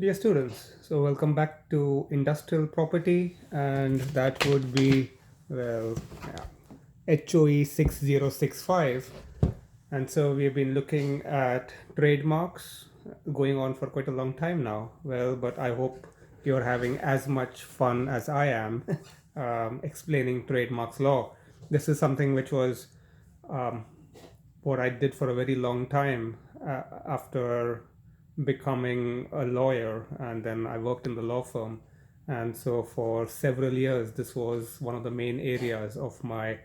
Dear students, so welcome back to industrial property, and that would be, well, HOE 6065. And so we've been looking at trademarks going on for quite a long time now. Well, but I hope you're having as much fun as I am explaining trademarks law. This is something which was um, what I did for a very long time after becoming a lawyer, and then I worked in the law firm. And so for several years, this was one of the main areas of my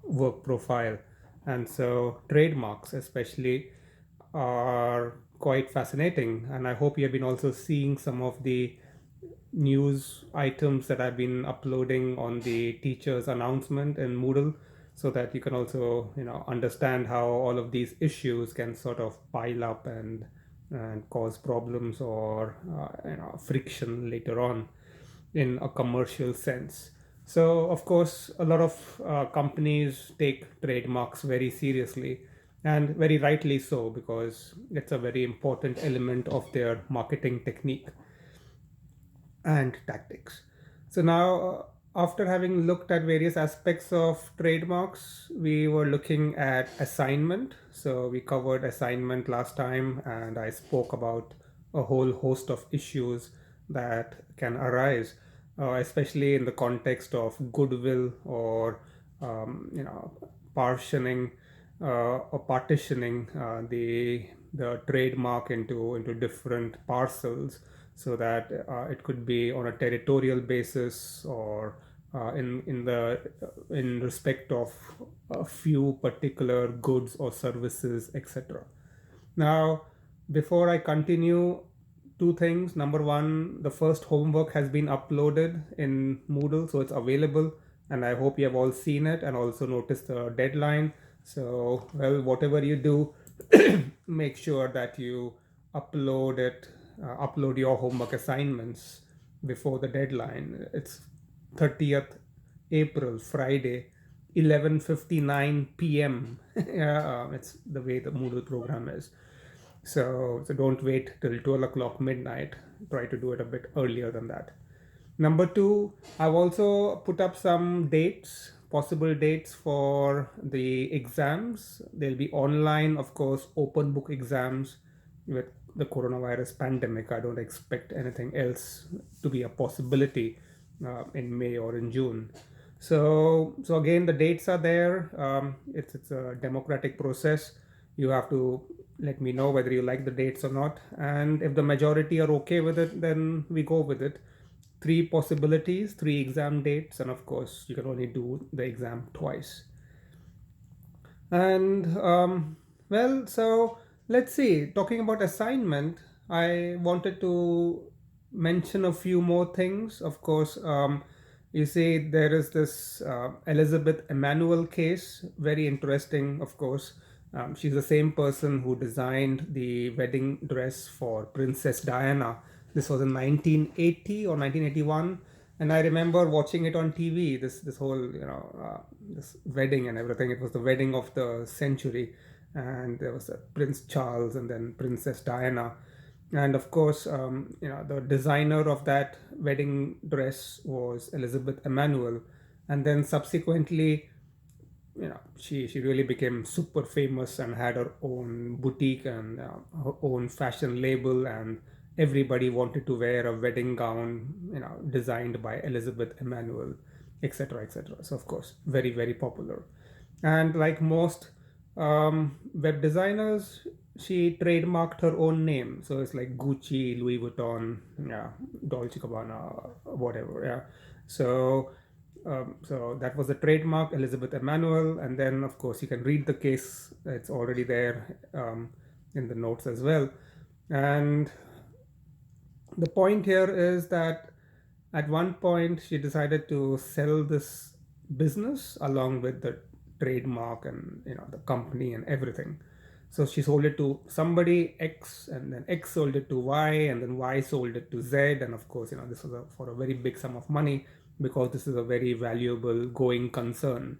work profile. And so trademarks, especially, are quite fascinating. And I hope you have been also seeing some of the news items that I've been uploading on the teacher's announcement in Moodle, so that you can also understand how all of these issues can sort of pile up and cause problems or friction later on in a commercial sense. So of course a lot of companies take trademarks very seriously, and very rightly so, because it's a very important element of their marketing technique and tactics. So now, after having looked at various aspects of trademarks, we were looking at assignment. So we covered assignment last time, and I spoke about a whole host of issues that can arise, especially in the context of goodwill or partitioning or partitioning the trademark into different parcels, so that it could be on a territorial basis or in respect of a few particular goods or services, etc. Now, before I continue, two things. Number one, the first homework has been uploaded in Moodle, so it's available, and I hope you have all seen it and also noticed the deadline. So, well, whatever you do, make sure that you upload it, upload your homework assignments before the deadline. It's 30th April, Friday, 11:59 p.m. Yeah, it's the way the Moodle program is. So don't wait till 12 o'clock midnight. Try to do it a bit earlier than that. Number two, I've also put up some dates, possible dates for the exams. They'll be online, of course, open book exams. With the coronavirus pandemic, I don't expect anything else to be a possibility in May or in June. So again, the dates are there. It's a democratic process. You have to let me know whether you like the dates or not, and if the majority are okay with it, then we go with it. Three possibilities, three exam dates, and of course you can only do the exam twice. And well, so let's see. Talking about assignment, I wanted to mention a few more things. Of course, you see, there is this Elizabeth Emanuel case, very interesting, of course. She's the same person who designed the wedding dress for Princess Diana. This was in 1980 or 1981, and I remember watching it on TV. This whole this wedding and everything. It was the wedding of the century, and there was Prince Charles and then Princess Diana, and of course the designer of that wedding dress was Elizabeth Emanuel, and then subsequently she really became super famous and had her own boutique and her own fashion label, and everybody wanted to wear a wedding gown designed by Elizabeth Emanuel, etc., etc. So of course, very, very popular. And like most web designers, she trademarked her own name, so it's like Gucci, Louis Vuitton, yeah, Dolce Gabbana, whatever, yeah. So that was the trademark, Elizabeth Emanuel. And then of course you can read the case, it's already there in the notes as well. And the point here is that at one point she decided to sell this business along with the trademark and the company and everything. So she sold it to somebody X, and then X sold it to Y, and then Y sold it to Z. And of course this was for a very big sum of money, because this is a very valuable going concern.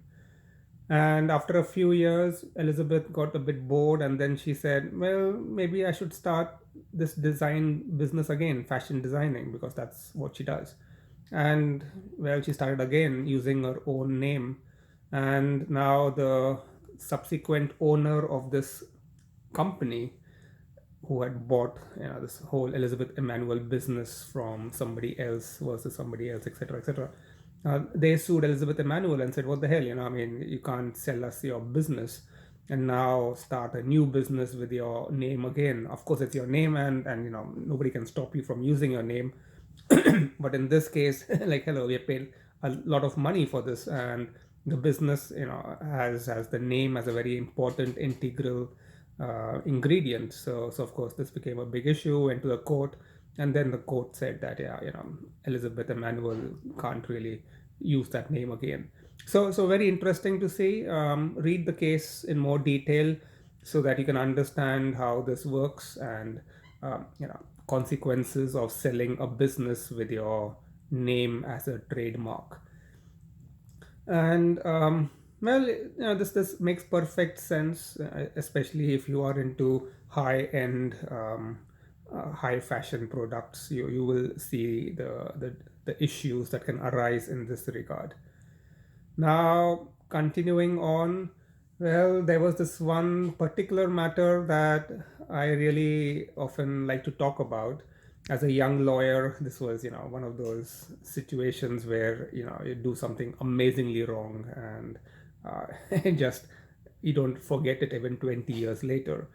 And after a few years, Elizabeth got a bit bored, and then she said, well, maybe I should start this design business again, fashion designing, because that's what she does. And well, she started again using her own name, and now the subsequent owner of this company, who had bought this whole Elizabeth Emanuel business from somebody else versus somebody else, etc., etc. They sued Elizabeth Emanuel and said, "What the hell? I mean, you can't sell us your business and now start a new business with your name again. Of course, it's your name, and nobody can stop you from using your name. But in this case, like, hello, we have paid a lot of money for this, and the business, has the name as a very important integral ingredient. So of course, this became a big issue, went to the court, and then the court said that, yeah, Elizabeth Emanuel can't really use that name again. So very interesting to see. Read the case in more detail so that you can understand how this works, and consequences of selling a business with your name as a trademark. And well, this makes perfect sense, especially if you are into high end, high fashion products. You will see the issues that can arise in this regard. Now, continuing on, well, there was this one particular matter that I really often like to talk about. As a young lawyer, this was, one of those situations where, you do something amazingly wrong, and just you don't forget it even 20 years later.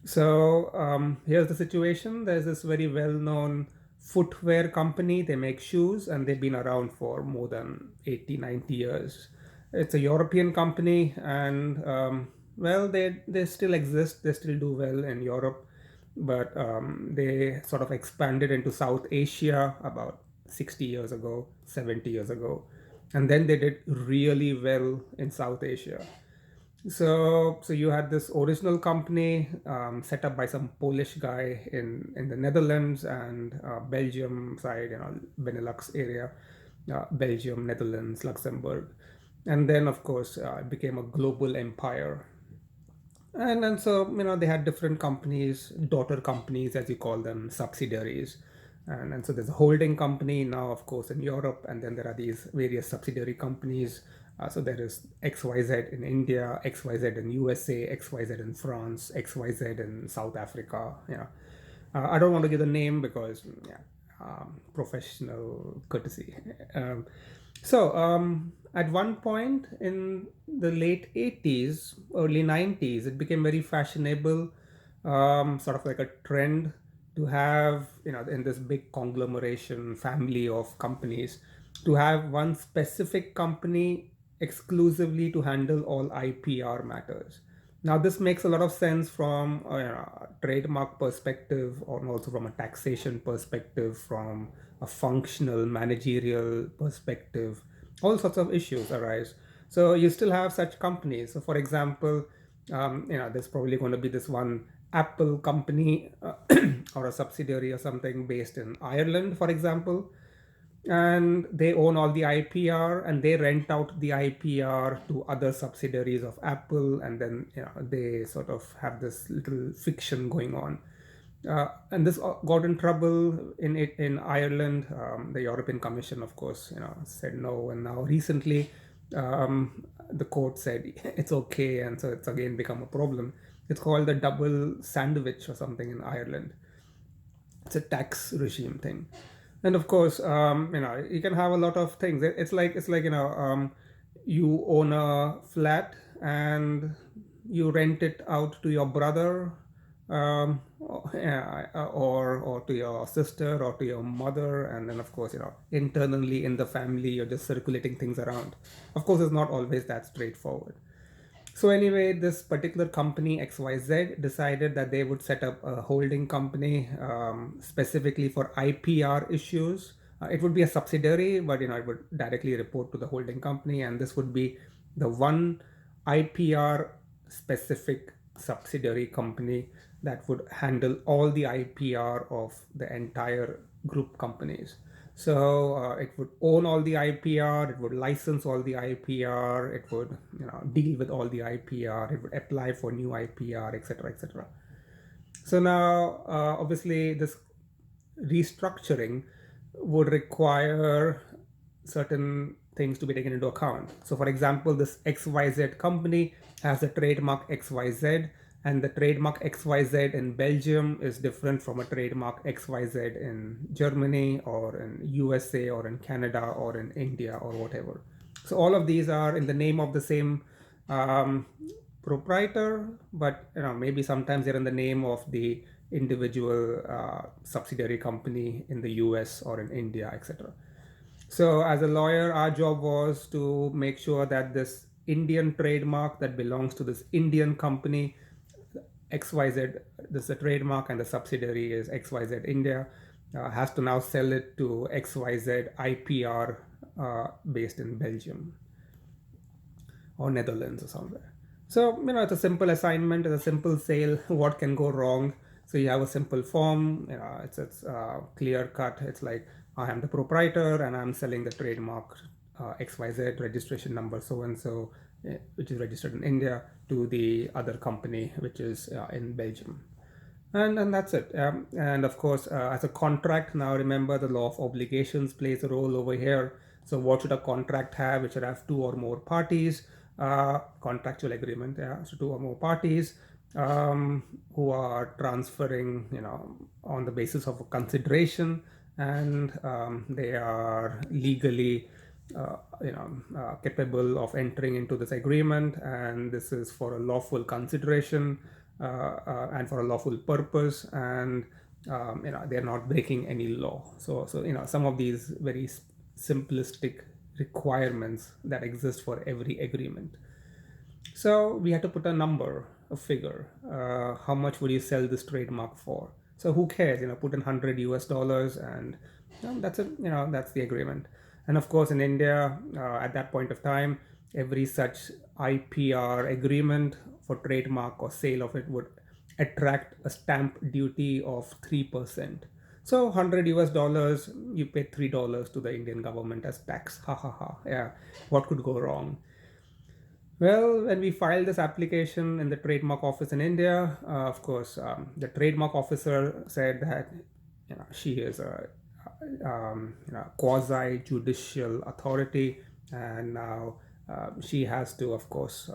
So here's the situation. There's this very well-known footwear company. They make shoes, and they've been around for more than 80, 90 years. It's a European company, and well, they still exist. They still do well in Europe, but they sort of expanded into South Asia about 60 years ago, 70 years ago, and then they did really well in South Asia. So you had this original company, set up by some Polish guy in the Netherlands and Belgium side, Benelux area, Belgium, Netherlands, Luxembourg, and then of course it became a global empire. And so they had different companies, daughter companies as you call them, subsidiaries. And so there's a holding company now, of course, in Europe, and then there are these various subsidiary companies. So there is XYZ in India, XYZ in USA, XYZ in France, XYZ in South Africa. I don't want to give the name because, yeah, professional courtesy. At one point in the late 80s, early 90s, it became very fashionable, sort of like a trend to have, in this big conglomeration family of companies, to have one specific company exclusively to handle all IPR matters. Now, this makes a lot of sense from a trademark perspective, or also from a taxation perspective, from a functional managerial perspective. All sorts of issues arise. So you still have such companies. So, for example, there's probably going to be this one Apple company, or a subsidiary or something based in Ireland, for example, and they own all the IPR, and they rent out the IPR to other subsidiaries of Apple, and then they sort of have this little fiction going on. And this got in trouble in Ireland. The European Commission, of course, said no, and now recently the court said it's okay, and so it's again become a problem. It's called the double sandwich or something in Ireland. It's a tax regime thing. And of course, you can have a lot of things. It's like you own a flat and you rent it out to your brother, or to your sister or to your mother, and then of course, internally in the family you're just circulating things around. Of course, it's not always that straightforward. So anyway, this particular company XYZ decided that they would set up a holding company, specifically for IPR issues. It would be a subsidiary, but it would directly report to the holding company, and this would be the one IPR specific subsidiary company that would handle all the IPR of the entire group companies. So it would own all the IPR, it would license all the IPR, it would deal with all the IPR, it would apply for new IPR, etc., etc. So now, obviously, this restructuring would require certain things to be taken into account. So, for example, this XYZ company has a trademark XYZ, and the trademark XYZ in Belgium is different from a trademark XYZ in Germany or in USA or in Canada or in India or whatever. So, all of these are in the name of the same um, proprietor, but maybe sometimes they're in the name of the individual subsidiary company in the US or in India, etc. So, as a lawyer, our job was to make sure that this Indian trademark that belongs to this Indian company, XYZ, this is the trademark and the subsidiary is XYZ India, has to now sell it to XYZ IPR based in Belgium or Netherlands or somewhere. So, it's a simple assignment, it's a simple sale. What can go wrong? So you have a simple form, it's clear cut. It's like, I am the proprietor and I'm selling the trademark XYZ registration number so and so, which is registered in India, to the other company, which is in Belgium. And that's it. And of course, as a contract, now remember the law of obligations plays a role over here. So what should a contract have? It should have two or more parties, contractual agreement. Yeah, so two or more parties who are transferring, on the basis of a consideration, and they are legally capable of entering into this agreement, and this is for a lawful consideration and for a lawful purpose, and they're not breaking any law. So some of these very simplistic requirements that exist for every agreement. So we had to put a number, a figure. How much would you sell this trademark for? So who cares? Put in $100 and that's it. That's the agreement. And of course, in India, at that point of time, every such IPR agreement for trademark or sale of it would attract a stamp duty of 3%. So $100, you pay $3 to the Indian government as tax. Ha ha ha. Yeah, what could go wrong? Well, when we filed this application in the trademark office in India, of course, the trademark officer said that she is a quasi-judicial authority, and now she has to, of course,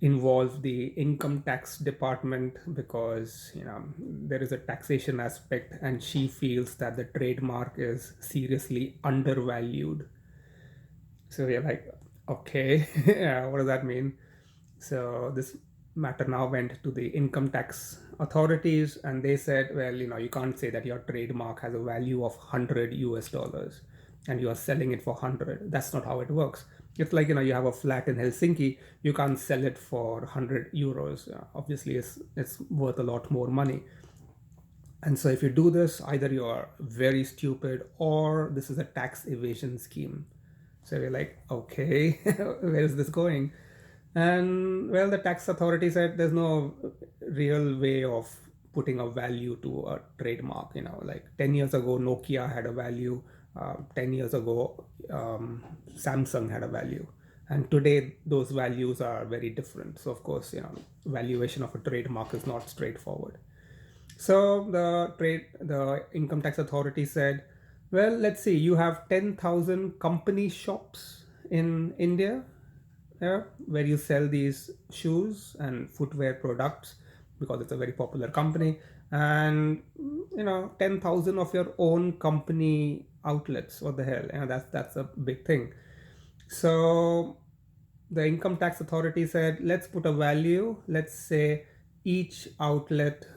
involve the income tax department, because there is a taxation aspect, and she feels that the trademark is seriously undervalued. So we're like, okay, yeah, what does that mean? So this matter now went to the income tax authorities, and they said, well, you can't say that your trademark has a value of $100 and you are selling it for 100. That's not how it works. It's like, you have a flat in Helsinki, you can't sell it for 100 euros. Obviously, it's worth a lot more money. And so if you do this, either you are very stupid or this is a tax evasion scheme. So we're like, okay, where is this going? And well, the tax authority said there's no real way of putting a value to a trademark. Like 10 years ago, Nokia had a value. 10 years ago, Samsung had a value. And today, those values are very different. So of course, valuation of a trademark is not straightforward. So the income tax authority said, well, let's see, you have 10,000 company shops in India, where you sell these shoes and footwear products, because it's a very popular company, and 10,000 of your own company outlets. What the hell? That's a big thing. So the income tax authority said, let's put a value. Let's say each outlet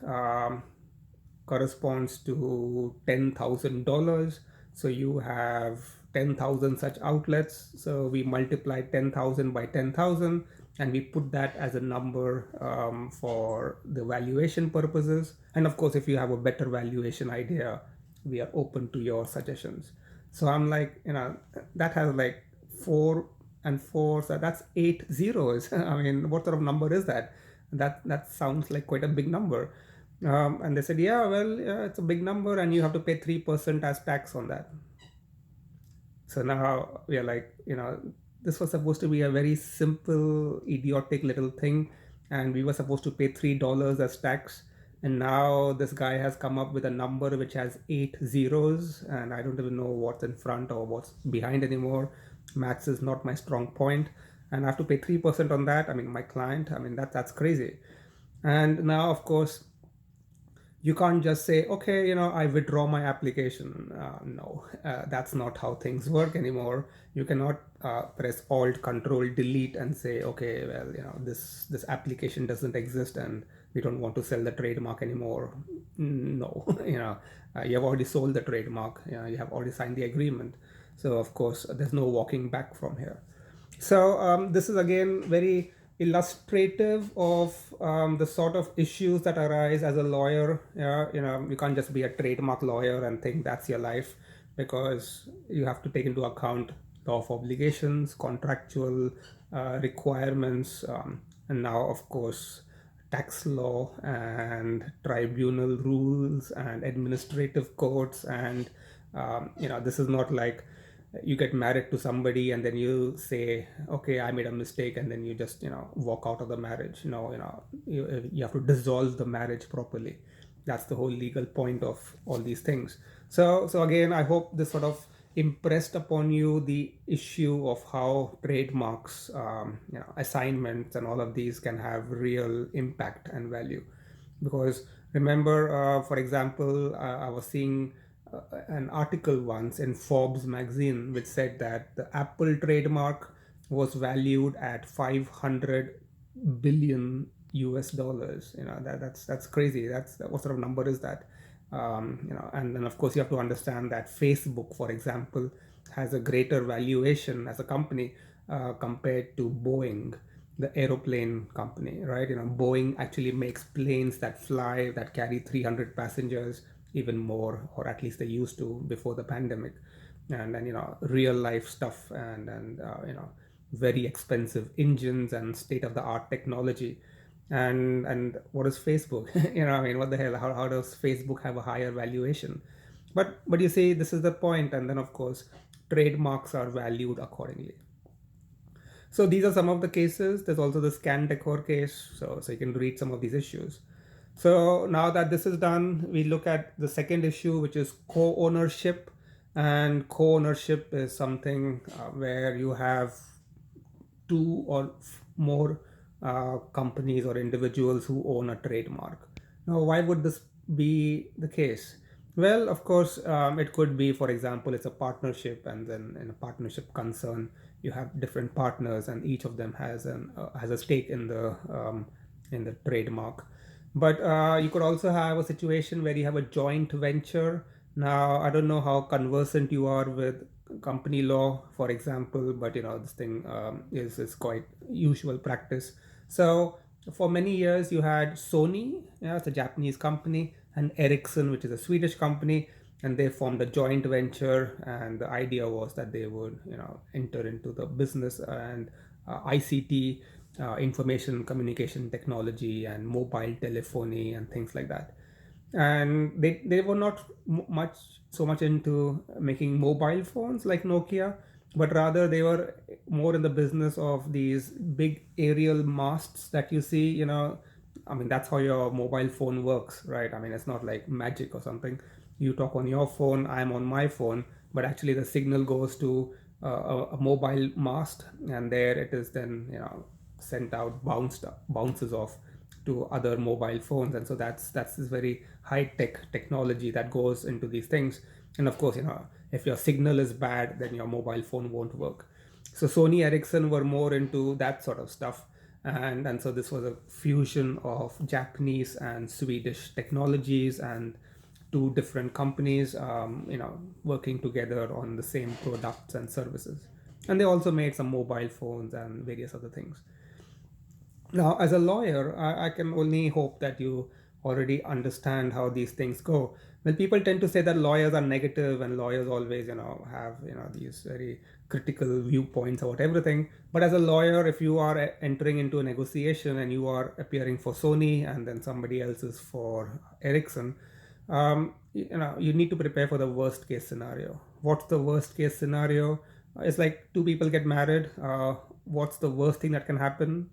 corresponds to $10,000. So you have 10,000 such outlets. So we multiply 10,000 by 10,000 and we put that as a number for the valuation purposes. And of course, if you have a better valuation idea, we are open to your suggestions. So I'm like, that has like 4 and 4, so that's 8 zeros. I mean, what sort of number is that? That sounds like quite a big number. And they said, yeah, well, yeah, it's a big number and you have to pay 3% as tax on that. So now we are like, this was supposed to be a very simple, idiotic little thing, and we were supposed to pay $3 as tax. And now this guy has come up with a number which has 8 zeros, and I don't even know what's in front or what's behind anymore. Maths is not my strong point, and I have to pay 3% on that. I mean, my client, I mean, that's crazy. And now, of course, you can't just say, okay, I withdraw my application. No, that's not how things work anymore. You cannot press alt control delete and say, okay, well, this application doesn't exist and we don't want to sell the trademark anymore. No, you have already sold the trademark. You have already signed the agreement. So of course there's no walking back from here. So this is again very illustrative of the sort of issues that arise as a lawyer. You can't just be a trademark lawyer and think that's your life, because you have to take into account law of obligations, contractual requirements, and now of course tax law and tribunal rules and administrative courts. And this is not like you get married to somebody and then you say, okay, I made a mistake, and then you just walk out of the marriage. You have to dissolve the marriage properly. That's the whole legal point of all these things. So again, I hope this sort of impressed upon you the issue of how trademarks, assignments and all of these can have real impact and value. Because remember, for example, I was seeing an article once in Forbes magazine which said that the Apple trademark was valued at 500 billion US dollars. That's crazy. That's what sort of number is that? And then of course you have to understand that Facebook, for example, has a greater valuation as a company compared to Boeing, the aeroplane company, right? Boeing actually makes planes that fly, that carry 300 passengers, even more, or at least they used to before the pandemic. And then real life stuff, and very expensive engines and state of the art technology. And what is Facebook? I mean, what the hell? How does Facebook have a higher valuation? But you see, this is the point. And then of course trademarks are valued accordingly. So these are some of the cases. There's also the Scan Decor case, so you can read some of these issues. So now that this is done, we look at the second issue, which is co-ownership. And co-ownership is something where you have two or more companies or individuals who own a trademark. Now, why would this be the case? Well, of course, it could be, for example, it's a partnership, and then in a partnership concern, you have different partners, and each of them has a stake in the trademark. But you could also have a situation where you have a joint venture. Now, I don't know how conversant you are with company law, for example, but this thing is quite usual practice. So for many years, you had Sony, it's a Japanese company, and Ericsson, which is a Swedish company, and they formed a joint venture. And the idea was that they would, enter into the business and ICT, information communication technology, and mobile telephony and things like that. And they were not so much into making mobile phones like Nokia, but rather they were more in the business of these big aerial masts that you see. I mean, that's how your mobile phone works, right? I mean, it's not like magic or something. You talk on your phone, I'm on my phone, but actually the signal goes to a mobile mast, and there it is then sent out, bounces off to other mobile phones. And so that's this very high tech technology that goes into these things. And of course, if your signal is bad, then your mobile phone won't work. So Sony Ericsson were more into that sort of stuff. And so this was a fusion of Japanese and Swedish technologies, and two different companies working together on the same products and services. And they also made some mobile phones and various other things. Now, as a lawyer, I can only hope that you already understand how these things go. Well, people tend to say that lawyers are negative, and lawyers always, have, these very critical viewpoints about everything. But as a lawyer, if you are entering into a negotiation and you are appearing for Sony and then somebody else is for Ericsson, you need to prepare for the worst case scenario. What's the worst case scenario? It's like two people get married. What's the worst thing that can happen?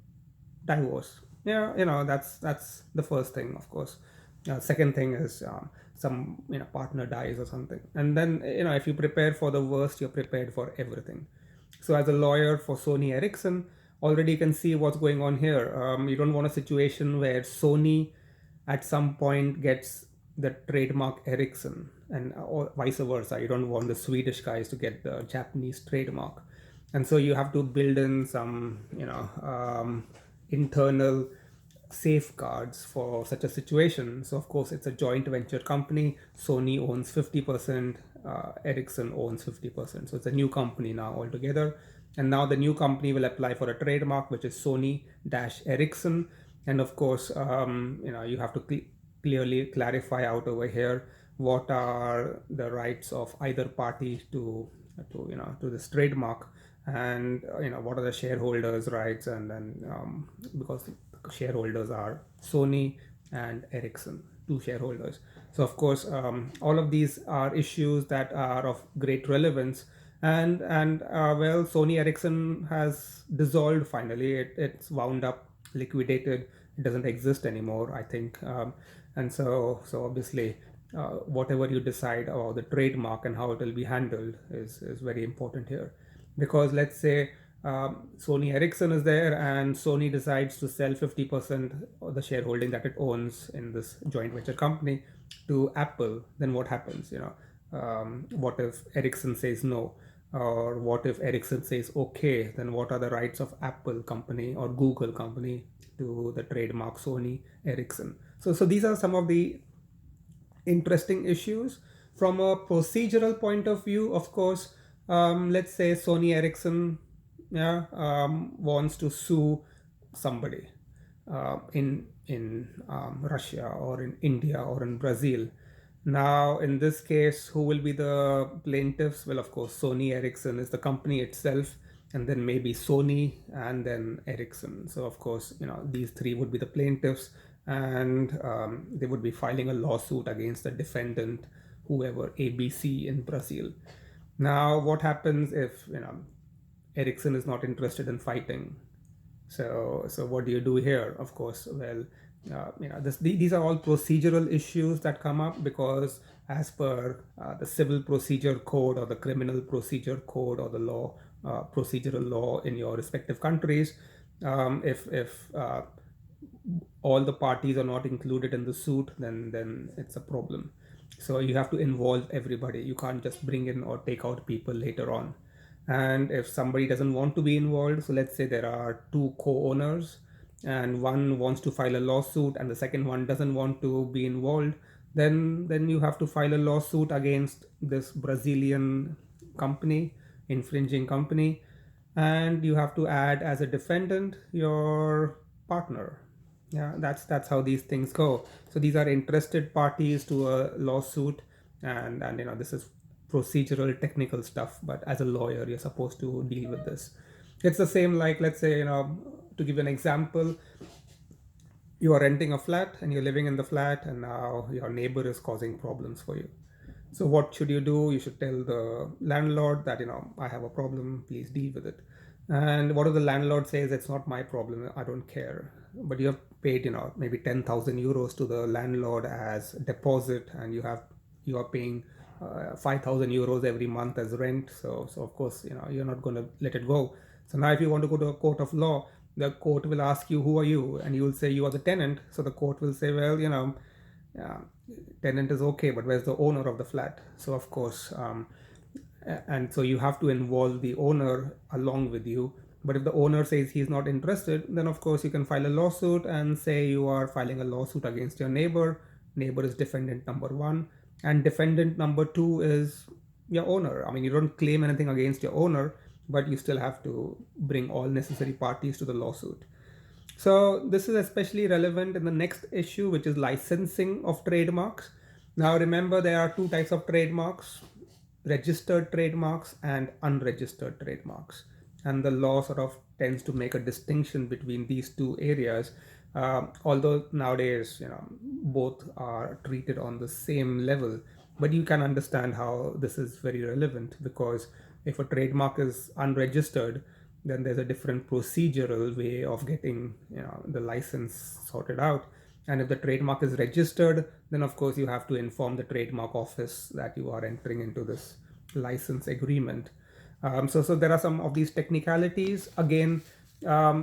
Divorce. Yeah, that's the first thing, of course. Second thing is some partner dies or something, and then if you prepare for the worst, you're prepared for everything. So as a lawyer for Sony Ericsson, already you can see what's going on here. You don't want a situation where Sony at some point gets the trademark Ericsson, and or vice versa. You don't want the Swedish guys to get the Japanese trademark, and so you have to build in some internal safeguards for such a situation. So of course it's a joint venture company. Sony owns 50%, Ericsson owns 50%. So it's a new company now altogether. And now the new company will apply for a trademark, which is Sony-Ericsson. And of course, you have to clearly clarify out over here what are the rights of either party to this trademark, and what are the shareholders' rights, and then because shareholders are Sony and Ericsson, two shareholders. So of course, all of these are issues that are of great relevance. And Sony Ericsson has dissolved finally. It's wound up, liquidated. It doesn't exist anymore, I think. And so obviously, whatever you decide about the trademark and how it will be handled is very important here. Because let's say Sony Ericsson is there and Sony decides to sell 50% of the shareholding that it owns in this joint venture company to Apple, then what happens? What if Ericsson says no? Or what if Ericsson says okay? Then what are the rights of Apple company or Google company to the trademark Sony Ericsson? So these are some of the interesting issues. From a procedural point of view, of course, let's say Sony Ericsson wants to sue somebody in Russia or in India or in Brazil. Now, in this case, who will be the plaintiffs? Well, of course, Sony Ericsson is the company itself, and then maybe Sony and then Ericsson. So, of course, these three would be the plaintiffs, and they would be filing a lawsuit against the defendant, whoever, ABC in Brazil. Now, what happens if Ericsson is not interested in fighting? So what do you do here? Of course, well, these are all procedural issues that come up, because as per the civil procedure code or the criminal procedure code or the law, procedural law in your respective countries, if all the parties are not included in the suit, then it's a problem. So you have to involve everybody. You can't just bring in or take out people later on. And if somebody doesn't want to be involved, so let's say there are two co-owners and one wants to file a lawsuit and the second one doesn't want to be involved, then you have to file a lawsuit against this Brazilian company, infringing company, and you have to add as a defendant your partner. Yeah, that's how these things go. So these are interested parties to a lawsuit, and this is procedural technical stuff, but as a lawyer you're supposed to deal with this. It's the same, like, let's say, to give an example, you are renting a flat and you're living in the flat, and now your neighbor is causing problems for you. So what should you do? You should tell the landlord that I have a problem, please deal with it. And what if the landlord says it's not my problem, I don't care, but you have paid maybe 10,000 euros to the landlord as deposit, and you are paying 5,000 euros every month as rent. So of course you're not going to let it go. So now if you want to go to a court of law, the court will ask you, who are you? And you will say you are the tenant. So the court will say, well, tenant is okay, but where's the owner of the flat? So of course, and so you have to involve the owner along with you. But if the owner says he's not interested, then of course you can file a lawsuit and say you are filing a lawsuit against your neighbor. Neighbor is defendant number one, and defendant number two is your owner. I mean, you don't claim anything against your owner, but you still have to bring all necessary parties to the lawsuit. So this is especially relevant in the next issue, which is licensing of trademarks. Now remember, there are two types of trademarks: registered trademarks and unregistered trademarks. And the law sort of tends to make a distinction between these two areas. Although nowadays, both are treated on the same level, but you can understand how this is very relevant, because if a trademark is unregistered, then there's a different procedural way of getting the license sorted out. And if the trademark is registered, then of course you have to inform the trademark office that you are entering into this license agreement. So there are some of these technicalities, again,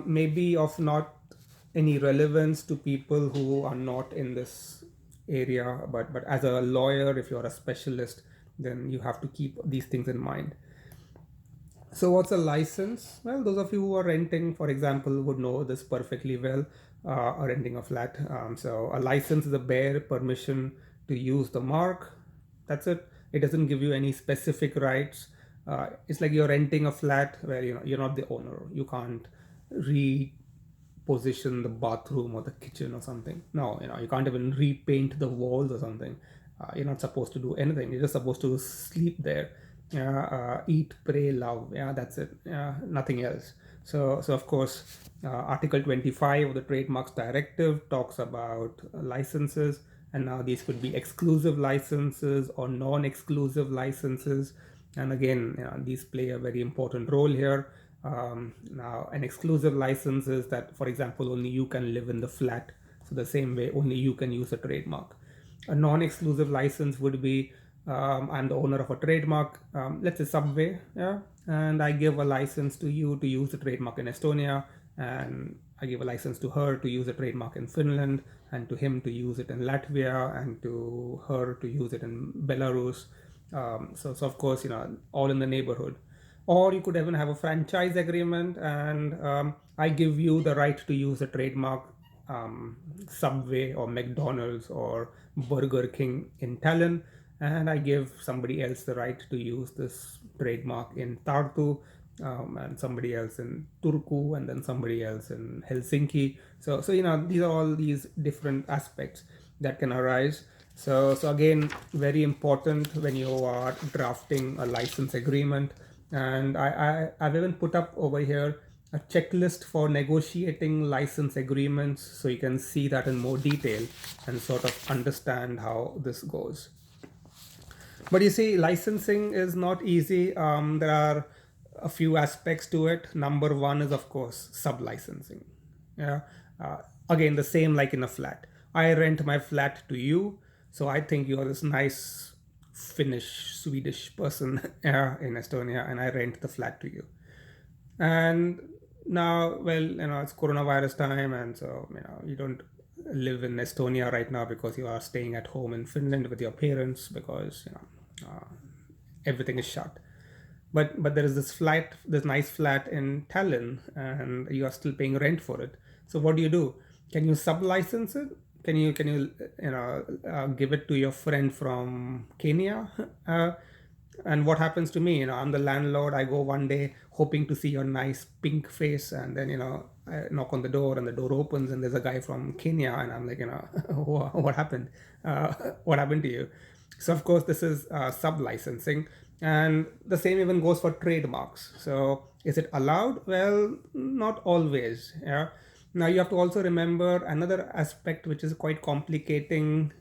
maybe of not any relevance to people who are not in this area, but as a lawyer, if you're a specialist, then you have to keep these things in mind. So what's a license? Well, those of you who are renting, for example, would know this perfectly well, or renting a flat. So a license is a bare permission to use the mark. That's it. It doesn't give you any specific rights. It's like you're renting a flat where you're not the owner. You can't reposition the bathroom or the kitchen or something. No, you can't even repaint the walls or something. You're not supposed to do anything. You're just supposed to sleep there, eat, pray, love. Yeah, that's it. Nothing else. So of course, Article 25 of the Trademarks Directive talks about licenses, and now these could be exclusive licenses or non-exclusive licenses. And again, these play a very important role here. Now, an exclusive license is that, for example, only you can live in the flat. So the same way, only you can use a trademark. A non-exclusive license would be, I'm the owner of a trademark, let's say Subway, yeah, and I give a license to you to use the trademark in Estonia, and I give a license to her to use a trademark in Finland, and to him to use it in Latvia, and to her to use it in Belarus. So of course, all in the neighborhood. Or you could even have a franchise agreement, and I give you the right to use a trademark, Subway or McDonald's or Burger King in Tallinn, and I give somebody else the right to use this trademark in Tartu, and somebody else in Turku, and then somebody else in Helsinki. So these are all these different aspects that can arise. So again, very important when you are drafting a license agreement. And I've even put up over here a checklist for negotiating license agreements, so you can see that in more detail and sort of understand how this goes. But you see, licensing is not easy. There are a few aspects to it. Number one is, of course, sub-licensing. Yeah. Uh, Again, the same like in a flat. I rent my flat to you, so I think you're this nice Finnish, Swedish person in Estonia, and I rent the flat to you. And now, well, it's coronavirus time, and so you don't live in Estonia right now because you are staying at home in Finland with your parents, because everything is shut. But there is this nice flat in Tallinn, and you are still paying rent for it. So what do? Can you sub-license it? Can you give it to your friend from Kenya? And what happens to me? I'm the landlord. I go one day hoping to see your nice pink face, and then I knock on the door, and the door opens, and there's a guy from Kenya, and I'm like, what happened? What happened to you? So of course this is sub-licensing, and the same even goes for trademarks. So is it allowed? Well, not always. Yeah. Now you have to also remember another aspect which is quite complicating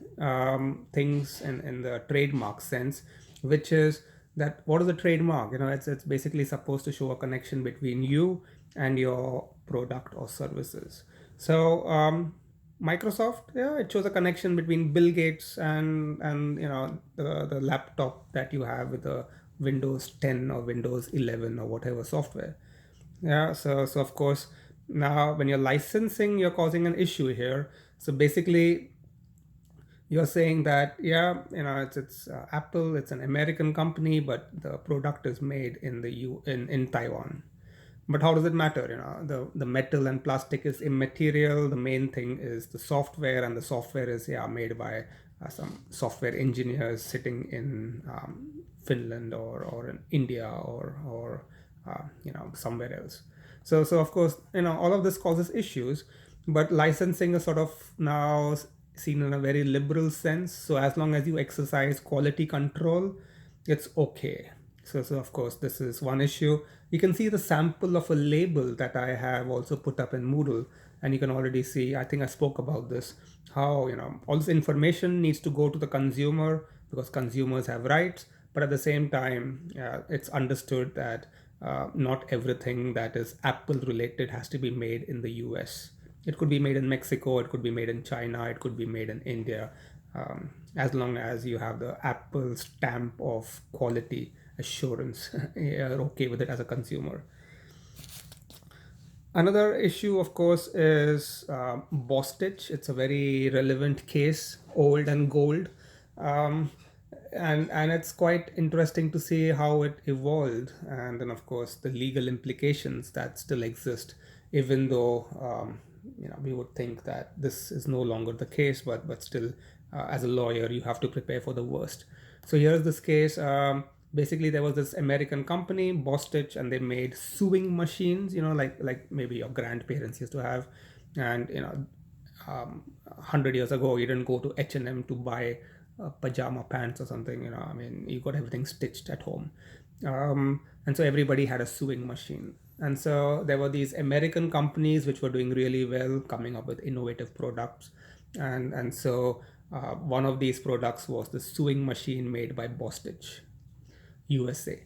things in the trademark sense, which is that what is a trademark? It's basically supposed to show a connection between you and your product or services. So Microsoft, yeah, it shows a connection between Bill Gates and the laptop that you have with the Windows 10 or Windows 11 or whatever software. Yeah, so of course, now when you're licensing, you're causing an issue here. So basically, you're saying that, yeah, it's Apple, it's an American company, but the product is made in in Taiwan. But how does it matter? The metal and plastic is immaterial. The main thing is the software, and the software is made by some software engineers sitting in Finland or in India or somewhere else. So of course, all of this causes issues, but licensing is sort of now seen in a very liberal sense. So as long as you exercise quality control, it's okay. So of course, this is one issue. You can see the sample of a label that I have also put up in Moodle, and you can already see, I think I spoke about this, how all this information needs to go to the consumer, because consumers have rights, but at the same time, it's understood that not everything that is Apple related has to be made in the US. It could be made in Mexico, it could be made in China, it could be made in India, as long as you have the Apple stamp of quality assurance, you're okay with it as a consumer. Another issue, of course, is Bostitch. It's a very relevant case, old and gold, um, and it's quite interesting to see how it evolved, and then of course the legal implications that still exist, even though we would think that this is no longer the case, but still, as a lawyer, you have to prepare for the worst. So here's this case. Basically, there was this American company, Bostitch, and they made sewing machines. Like maybe your grandparents used to have, and 100 years ago, you didn't go to H&M to buy pajama pants or something. I mean, you got everything stitched at home, and so everybody had a sewing machine. And so there were these American companies which were doing really well, coming up with innovative products, and so one of these products was the sewing machine made by Bostitch, USA.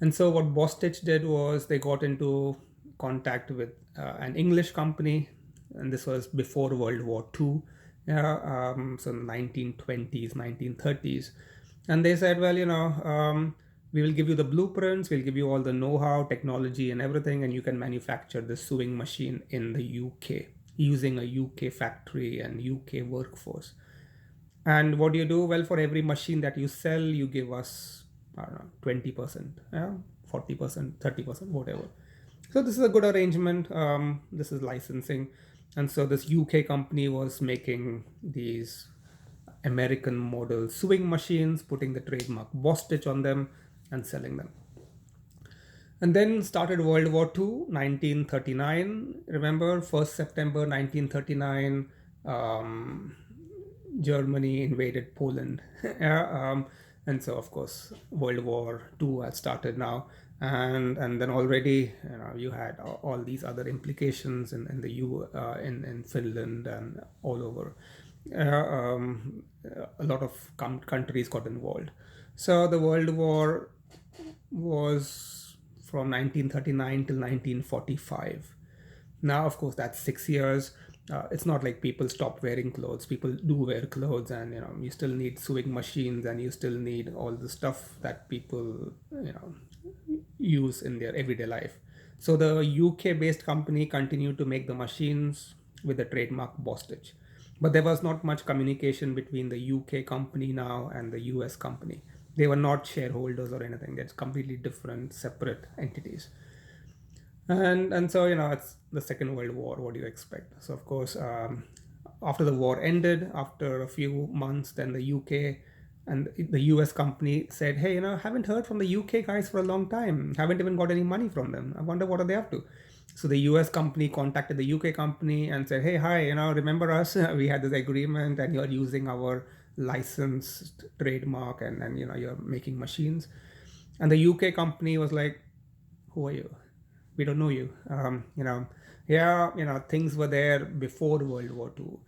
And so what Bostitch did was they got into contact with an English company, and this was before World War II, so 1920s, 1930s. And they said, well, we will give you the blueprints, we'll give you all the know-how, technology, and everything, and you can manufacture the sewing machine in the UK using a UK factory and UK workforce. And what do you do? Well, for every machine that you sell, you give us, I don't know, 20%, 40%, 30%, whatever. So this is a good arrangement. This is licensing. And so this UK company was making these American model sewing machines, putting the trademark Bostitch on them and selling them. And then started World War II, 1939. Remember, 1st September 1939, Germany invaded Poland. And so, of course, World War II had started now. And then already, you had all these other implications in the in Finland and all over. A lot of countries got involved. So the World War was from 1939 till 1945. Now, of course, that's 6 years. It's not like people stopped wearing clothes. People do wear clothes, and you still need sewing machines, and you still need all the stuff that people use in their everyday life. So the UK-based company continued to make the machines with the trademark Bostitch, but there was not much communication between the UK company now and the US company. They were not shareholders or anything. That's completely different, separate entities. And so it's the Second World War. What do you expect? So of course, after the war ended, after a few months, then the UK and the US company said, hey, haven't heard from the UK guys for a long time. Haven't even got any money from them. I wonder what are they up to. So the US company contacted the UK company and said, hey, hi, remember us? We had this agreement, and you're using our licensed trademark, and you're making machines. And the UK company was like, who are you? We don't know you. Things were there before World War II.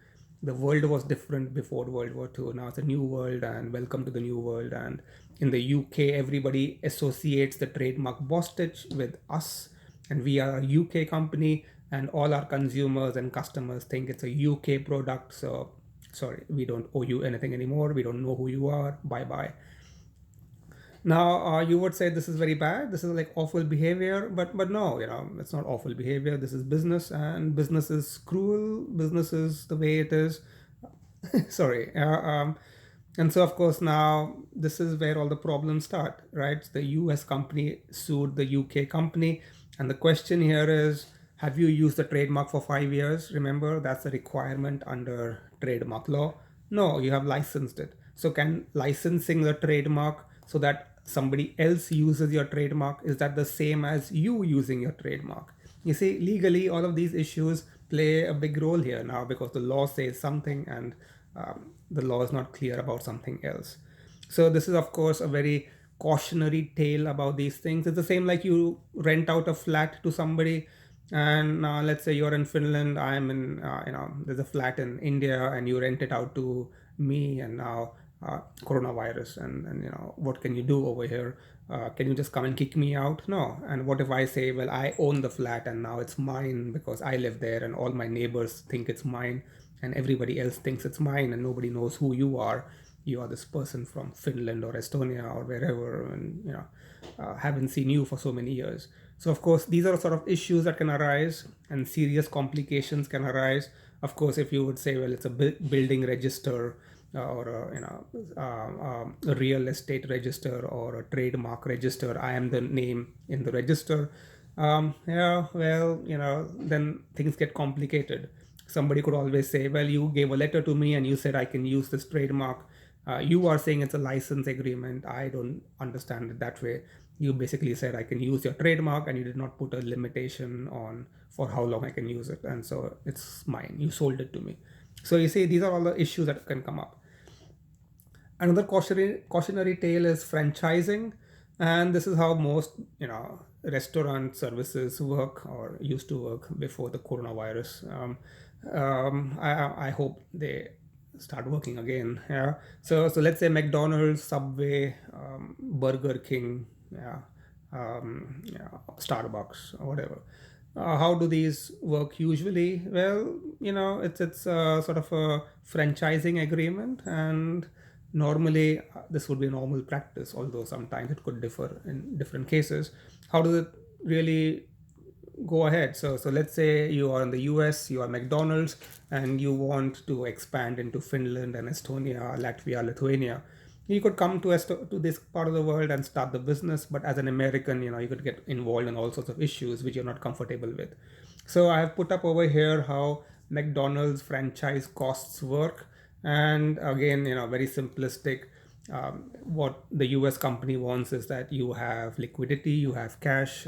The world was different before World War II. Now it's a new world, and welcome to the new world. And in the UK, everybody associates the trademark Bostitch with us, and we are a UK company, and all our consumers and customers think it's a UK product. So, sorry, we don't owe you anything anymore. We don't know who you are. Bye bye. Now, you would say this is very bad. This is like awful behavior, but no, it's not awful behavior. This is business, and business is cruel. Business is the way it is. Sorry. And so, of course, now this is where all the problems start, right? The US company sued the UK company, and the question here is, have you used the trademark for 5 years? Remember, that's a requirement under trademark law. No, you have licensed it. So can licensing the trademark so that somebody else uses your trademark, is that the same as you using your trademark? You see, legally, all of these issues play a big role here now, because the law says something, and the law is not clear about something else. So this is, of course, a very cautionary tale about these things. It's the same like you rent out a flat to somebody, and let's say you're in Finland, I'm in, there's a flat in India, and you rent it out to me, and now coronavirus, and what can you do over here? Can you just come and kick me out? No. And what if I say, well, I own the flat and now it's mine because I live there and all my neighbors think it's mine and everybody else thinks it's mine and nobody knows who you are. You are this person from Finland or Estonia or wherever, and haven't seen you for so many years. So of course these are sort of issues that can arise, and serious complications can arise. Of course, if you would say, well, it's a building register, or a real estate register or a trademark register, I am the name in the register. Yeah, well, then things get complicated. Somebody could always say, well, you gave a letter to me and you said I can use this trademark. You are saying it's a license agreement. I don't understand it that way. You basically said I can use your trademark and you did not put a limitation on for how long I can use it, and so it's mine. You sold it to me. So you see, these are all the issues that can come up. Another cautionary tale is franchising, and this is how most restaurant services work or used to work before the coronavirus. I hope they start working again. Yeah. So let's say McDonald's, Subway, Burger King, yeah, Starbucks, or whatever. How do these work usually? Well, it's a sort of a franchising agreement, and normally this would be a normal practice, although sometimes it could differ in different cases. How does it really go ahead? So let's say you are in the US, you are McDonald's, and you want to expand into Finland and Estonia, Latvia, Lithuania. You could come to this part of the world and start the business, but as an American, you could get involved in all sorts of issues which you're not comfortable with. So I have put up over here how McDonald's franchise costs work, and again, very simplistic. What the US company wants is that you have liquidity, you have cash,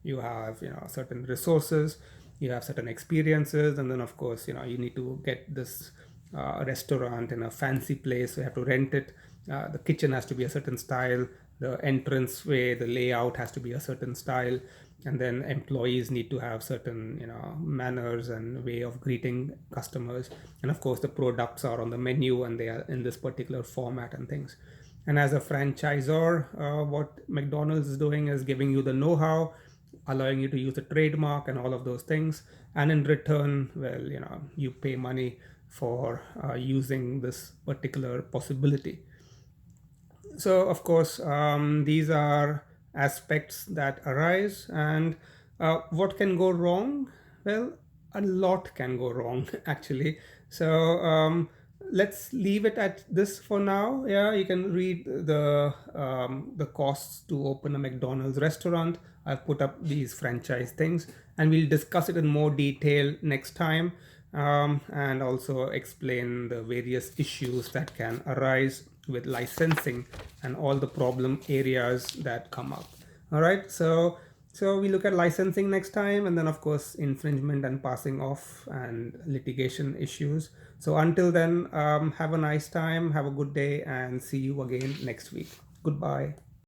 you have certain resources, you have certain experiences, and then of course you need to get this restaurant in a fancy place. So you have to rent it. The kitchen has to be a certain style, the entrance way, the layout has to be a certain style, and then employees need to have certain manners and way of greeting customers, and of course the products are on the menu and they are in this particular format and things. And as a franchisor, what McDonald's is doing is giving you the know-how, allowing you to use a trademark and all of those things, and in return, well, you pay money for using this particular possibility. So of course these are aspects that arise, and what can go wrong? Well, a lot can go wrong actually. So let's leave it at this for now. Yeah, you can read the costs to open a McDonald's restaurant. I've put up these franchise things, and we'll discuss it in more detail next time, and also explain the various issues that can arise with licensing and all the problem areas that come up. All right, so we look at licensing next time, and then of course infringement and passing off and litigation issues. So until then, have a nice time, have a good day, and see you again next week. Goodbye.